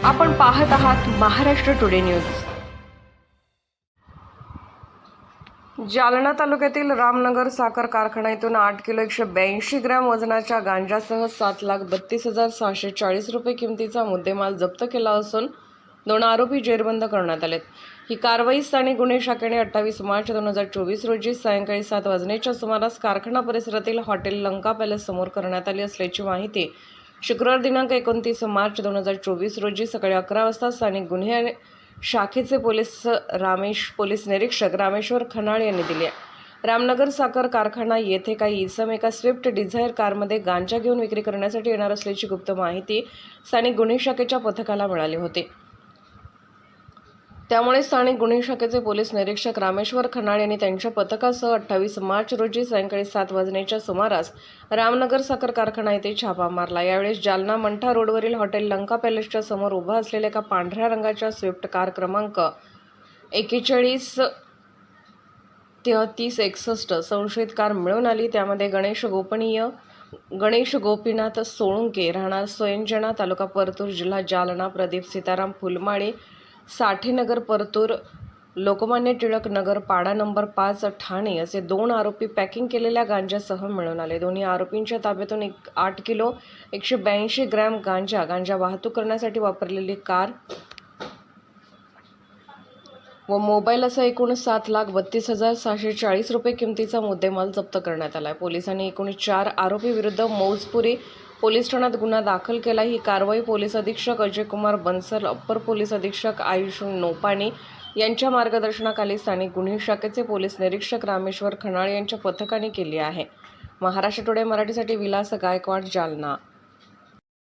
आपण पाहत आहात महाराष्ट्र टुडे न्यूज। जालना तालुक्यातील रामनगर साखर कारखान्यातून 8 किलो 182 ग्रॅम वजनाच्या गांजासह 7,32,640 रुपये किमतीचा मुद्देमाल जप्त केला असून 2 आरोपी जेरबंद करण्यात आलेत। ही कारवाई स्थानिक गुन्हे शाखेने 28 मार्च 2024 रोजी सायंकाळी 7 वाजण्याच्या सुमारास कारखाना परिसरातील हॉटेल लंका पॅलेस समोर करण्यात आली असल्याची माहिती शुक्रवार दिनांक 29 मार्च 2024 रोजी सकाळी 11 वाजता स्थानिक गुन्हे शाखेचे पोलीस निरीक्षक रामेश्वर खनाळ यांनी दिली आहे। रामनगर साखर कारखाना येथे काही इसम एका स्विफ्ट डिझायर कारमध्ये गांजा घेऊन विक्री करण्यासाठी येणार असल्याची गुप्त माहिती स्थानिक गुन्हे शाखेच्या पथकाला मिळाली होती। त्यामुळे स्थानिक गुन्हे शाखेचे पोलीस निरीक्षक रामेश्वर खनाळ यांनी त्यांच्या पथकासह 28 मार्च रोजी सायंकाळी 7 वाजण्याच्या सुमारास रामनगर साखर कारखाना येथे छापा मारला। यावेळेस जालना मंठा रोडवरील हॉटेल लंका पॅलेसच्या समोर उभा असलेल्या एका पांढऱ्या रंगाच्या स्विफ्ट कार क्रमांक 413361 संशयित कार मिळून आली। त्यामध्ये गणेश गोपीनाथ सोळुंके राहणार सोयंजना तालुका परतूर जिल्हा जालना, प्रदीप सीताराम फुलमाळे साठेनगर परतूर, लोकमान्य टिळक नगर पाडा नंबर 5 ठाणे असे 2 आरोपी पॅकिंग केलेल्या गांजासह मिळून आले। दोन्ही आरोपींच्या ताब्यातून 8 किलो 182 ग्रॅम गांजा वाहतूक करण्यासाठी वापरलेली कार व मोबाईल असा एकूण 7,32,640 रुपये किमतीचा मुद्देमाल जप्त करण्यात आला आहे। पोलिसांनी एकूण 4 आरोपी विरुद्ध मौजपुरी पोलीस ठाण्यात गुन्हा दाखल केला। ही कारवाई पोलीस अधीक्षक अजय कुमार बन्सल, अप्पर पोलीस अधीक्षक आयुष नोपाणी यांच्या मार्गदर्शनाखाली स्थानिक गुन्हे शाखेचे पोलीस निरीक्षक रामेश्वर खनाळ यांच्या पथकाने केली आहे। महाराष्ट्र टुडे मराठीसाठी विलास गायकवाड, जालना।